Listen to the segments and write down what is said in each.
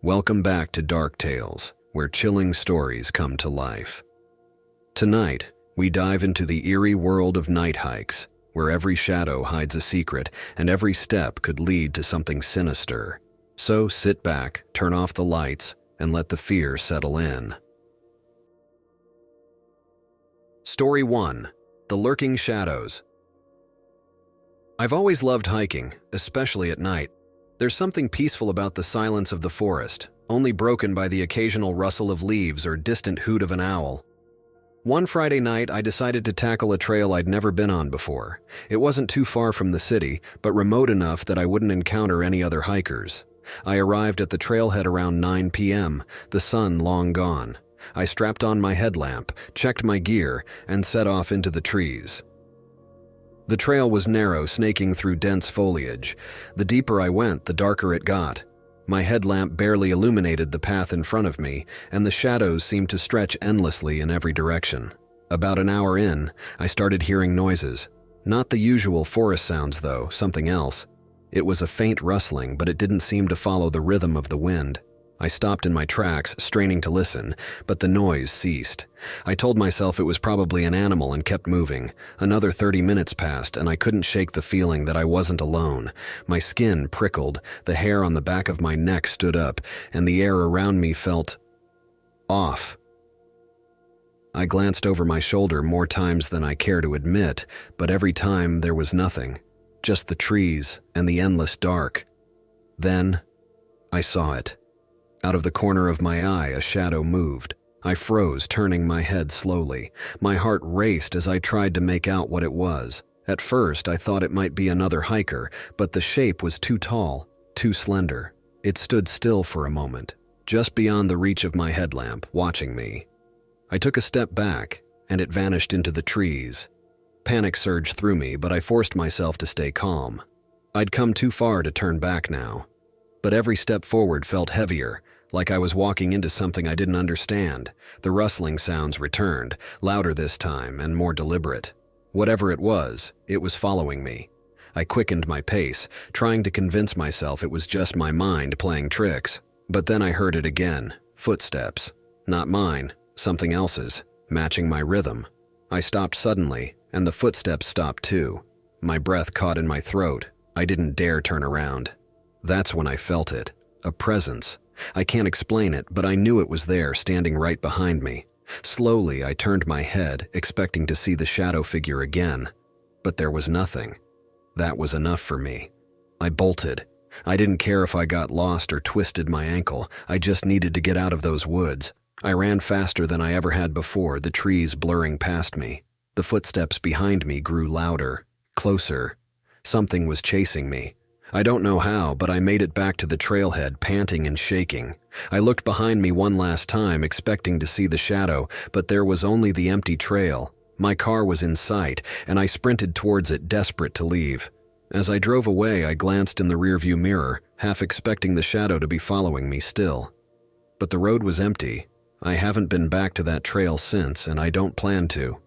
Welcome back to Darktales, where chilling stories come to life. Tonight, we dive into the eerie world of night hikes, where every shadow hides a secret and every step could lead to something sinister. So sit back, turn off the lights, and let the fear settle in. Story 1. The Lurking Shadows. I've always loved hiking, especially at night. There's something peaceful about the silence of the forest, only broken by the occasional rustle of leaves or distant hoot of an owl. One Friday night, I decided to tackle a trail I'd never been on before. It wasn't too far from the city, but remote enough that I wouldn't encounter any other hikers. I arrived at the trailhead around 9 p.m., the sun long gone. I strapped on my headlamp, checked my gear, and set off into the trees. The trail was narrow, snaking through dense foliage. The deeper I went, the darker it got. My headlamp barely illuminated the path in front of me, and the shadows seemed to stretch endlessly in every direction. About an hour in, I started hearing noises. Not the usual forest sounds, though, something else. It was a faint rustling, but it didn't seem to follow the rhythm of the wind. I stopped in my tracks, straining to listen, but the noise ceased. I told myself it was probably an animal and kept moving. Another 30 minutes passed, and I couldn't shake the feeling that I wasn't alone. My skin prickled, the hair on the back of my neck stood up, and the air around me felt off. I glanced over my shoulder more times than I care to admit, but every time there was nothing. Just the trees and the endless dark. Then, I saw it. Out of the corner of my eye, a shadow moved. I froze, turning my head slowly. My heart raced as I tried to make out what it was. At first, I thought it might be another hiker, but the shape was too tall, too slender. It stood still for a moment, just beyond the reach of my headlamp, watching me. I took a step back, and it vanished into the trees. Panic surged through me, but I forced myself to stay calm. I'd come too far to turn back now. But every step forward felt heavier, like I was walking into something I didn't understand. The rustling sounds returned, louder this time and more deliberate. Whatever it was following me. I quickened my pace, trying to convince myself it was just my mind playing tricks. But then I heard it again, footsteps. Not mine, something else's, matching my rhythm. I stopped suddenly, and the footsteps stopped too. My breath caught in my throat. I didn't dare turn around. That's when I felt it, a presence. I can't explain it, but I knew it was there, standing right behind me. Slowly, I turned my head, expecting to see the shadow figure again. But there was nothing. That was enough for me. I bolted. I didn't care if I got lost or twisted my ankle. I just needed to get out of those woods. I ran faster than I ever had before, the trees blurring past me. The footsteps behind me grew louder, closer. Something was chasing me. I don't know how, but I made it back to the trailhead, panting and shaking. I looked behind me one last time, expecting to see the shadow, but there was only the empty trail. My car was in sight, and I sprinted towards it, desperate to leave. As I drove away, I glanced in the rearview mirror, half expecting the shadow to be following me still. But the road was empty. I haven't been back to that trail since, and I don't plan to.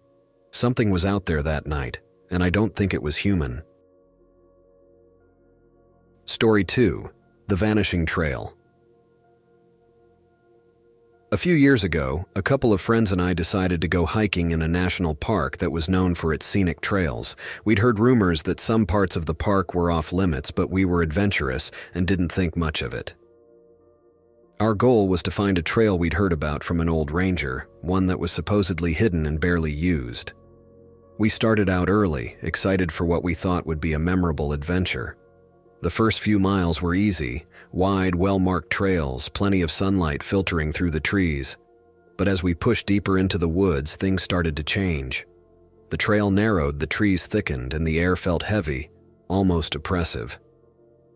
Something was out there that night, and I don't think it was human. Story 2. The Vanishing Trail. A few years ago, a couple of friends and I decided to go hiking in a national park that was known for its scenic trails. We'd heard rumors that some parts of the park were off limits, but we were adventurous and didn't think much of it. Our goal was to find a trail we'd heard about from an old ranger, one that was supposedly hidden and barely used. We started out early, excited for what we thought would be a memorable adventure. The first few miles were easy, wide, well-marked trails, plenty of sunlight filtering through the trees. But as we pushed deeper into the woods, things started to change. The trail narrowed, the trees thickened, and the air felt heavy, almost oppressive.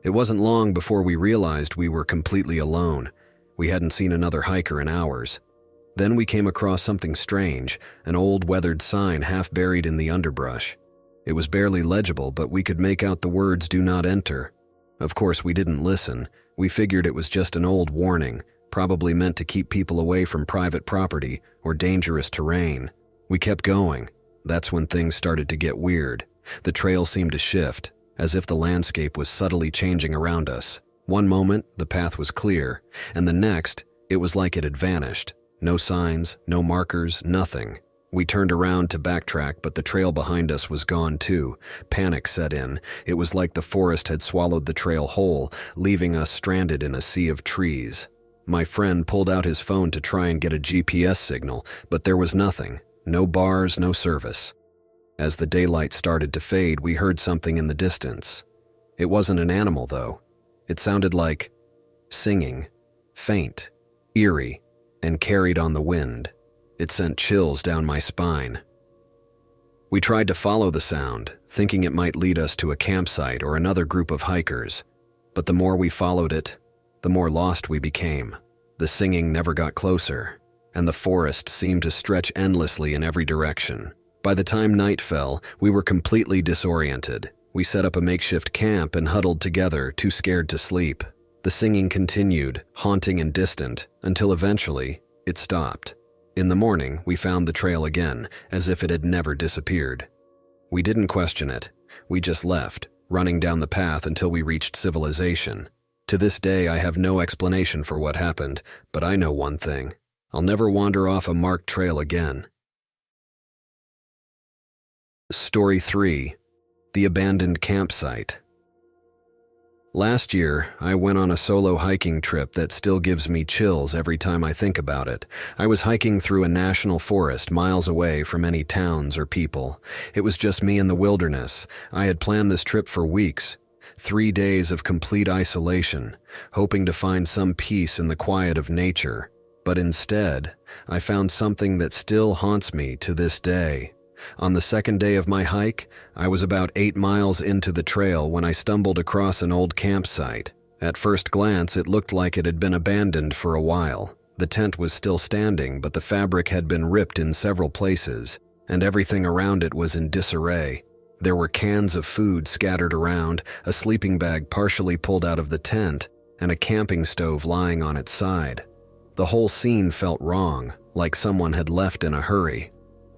It wasn't long before we realized we were completely alone. We hadn't seen another hiker in hours. Then we came across something strange, an old weathered sign half buried in the underbrush. It was barely legible, but we could make out the words "Do not enter." Of course, we didn't listen. We figured it was just an old warning, probably meant to keep people away from private property or dangerous terrain. We kept going. That's when things started to get weird. The trail seemed to shift, as if the landscape was subtly changing around us. One moment, the path was clear, and the next, it was like it had vanished. No signs, no markers, nothing. We turned around to backtrack, but the trail behind us was gone too. Panic set in. It was like the forest had swallowed the trail whole, leaving us stranded in a sea of trees. My friend pulled out his phone to try and get a GPS signal, but there was nothing. No bars, no service. As the daylight started to fade, we heard something in the distance. It wasn't an animal, though. It sounded like singing, faint, eerie, and carried on the wind. It sent chills down my spine. We tried to follow the sound, thinking it might lead us to a campsite or another group of hikers. But the more we followed it, the more lost we became. The singing never got closer, and the forest seemed to stretch endlessly in every direction. By the time night fell, we were completely disoriented. We set up a makeshift camp and huddled together, too scared to sleep. The singing continued, haunting and distant, until eventually it stopped. In the morning, we found the trail again, as if it had never disappeared. We didn't question it. We just left, running down the path until we reached civilization. To this day, I have no explanation for what happened, but I know one thing. I'll never wander off a marked trail again. Story 3. The Abandoned Campsite. Last year, I went on a solo hiking trip that still gives me chills every time I think about it. I was hiking through a national forest miles away from any towns or people. It was just me in the wilderness. I had planned this trip for weeks. 3 days of complete isolation, hoping to find some peace in the quiet of nature. But instead, I found something that still haunts me to this day. On the second day of my hike, I was about 8 miles into the trail when I stumbled across an old campsite. At first glance, it looked like it had been abandoned for a while. The tent was still standing, but the fabric had been ripped in several places, and everything around it was in disarray. There were cans of food scattered around, a sleeping bag partially pulled out of the tent, and a camping stove lying on its side. The whole scene felt wrong, like someone had left in a hurry.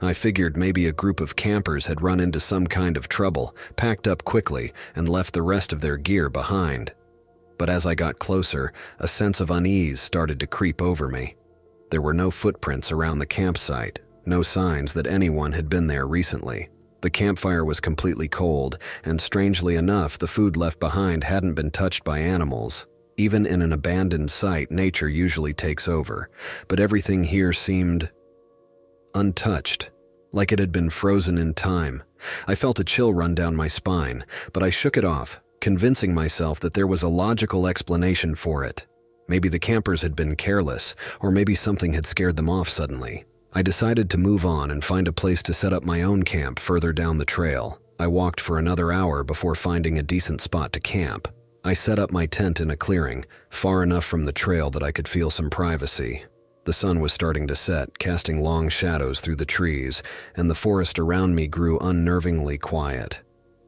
I figured maybe a group of campers had run into some kind of trouble, packed up quickly, and left the rest of their gear behind. But as I got closer, a sense of unease started to creep over me. There were no footprints around the campsite, no signs that anyone had been there recently. The campfire was completely cold, and strangely enough, the food left behind hadn't been touched by animals. Even in an abandoned site, nature usually takes over, but everything here seemed untouched, like it had been frozen in time. I felt a chill run down my spine, but I shook it off, convincing myself that there was a logical explanation for it. Maybe the campers had been careless, or maybe something had scared them off suddenly. I decided to move on and find a place to set up my own camp further down the trail. I walked for another hour before finding a decent spot to camp. I set up my tent in a clearing, far enough from the trail that I could feel some privacy. The sun was starting to set, casting long shadows through the trees, and the forest around me grew unnervingly quiet.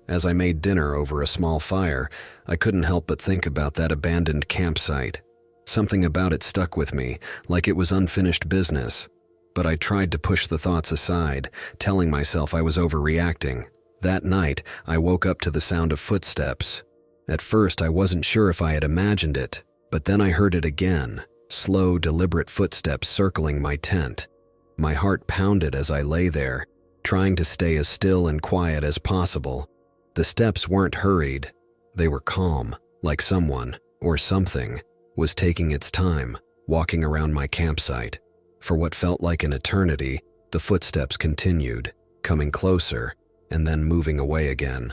As I made dinner over a small fire, I couldn't help but think about that abandoned campsite. Something about it stuck with me, like it was unfinished business. But I tried to push the thoughts aside, telling myself I was overreacting. That night, I woke up to the sound of footsteps. At first, I wasn't sure if I had imagined it, but then I heard it again. Slow, deliberate footsteps circling my tent. My heart pounded as I lay there, trying to stay as still and quiet as possible. The steps weren't hurried. They were calm, like someone, or something, was taking its time, walking around my campsite. For what felt like an eternity, the footsteps continued, coming closer, and then moving away again.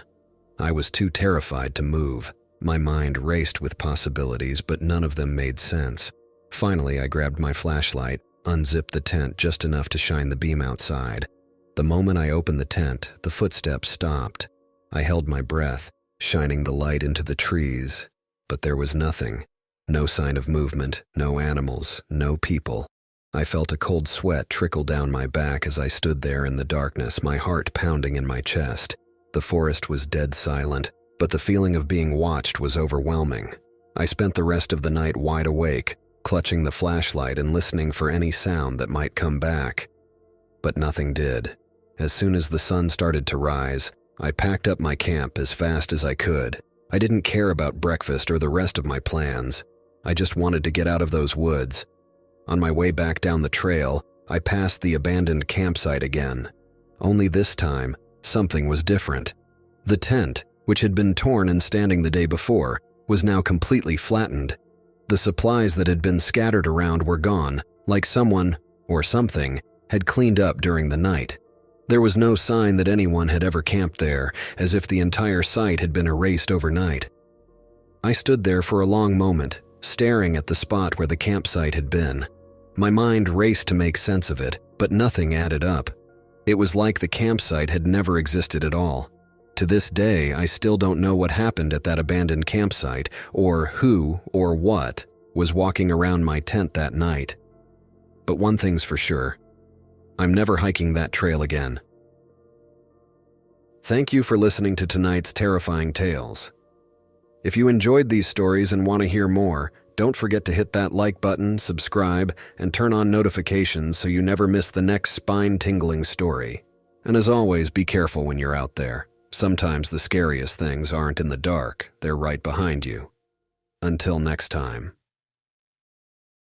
I was too terrified to move. My mind raced with possibilities, but none of them made sense. Finally, I grabbed my flashlight, unzipped the tent just enough to shine the beam outside. The moment I opened the tent, the footsteps stopped. I held my breath, shining the light into the trees, but there was nothing. No sign of movement, no animals, no people. I felt a cold sweat trickle down my back as I stood there in the darkness, my heart pounding in my chest. The forest was dead silent, but the feeling of being watched was overwhelming. I spent the rest of the night wide awake, clutching the flashlight and listening for any sound that might come back. But nothing did. As soon as the sun started to rise, I packed up my camp as fast as I could. I didn't care about breakfast or the rest of my plans. I just wanted to get out of those woods. On my way back down the trail, I passed the abandoned campsite again. Only this time, something was different. The tent, which had been torn and standing the day before, was now completely flattened. The supplies that had been scattered around were gone, like someone, or something, had cleaned up during the night. There was no sign that anyone had ever camped there, as if the entire site had been erased overnight. I stood there for a long moment, staring at the spot where the campsite had been. My mind raced to make sense of it, but nothing added up. It was like the campsite had never existed at all. To this day, I still don't know what happened at that abandoned campsite, or who or what was walking around my tent that night. But one thing's for sure. I'm never hiking that trail again. Thank you for listening to tonight's terrifying tales. If you enjoyed these stories and want to hear more, don't forget to hit that like button, subscribe, and turn on notifications so you never miss the next spine-tingling story. And as always, be careful when you're out there. Sometimes the scariest things aren't in the dark, they're right behind you. Until next time.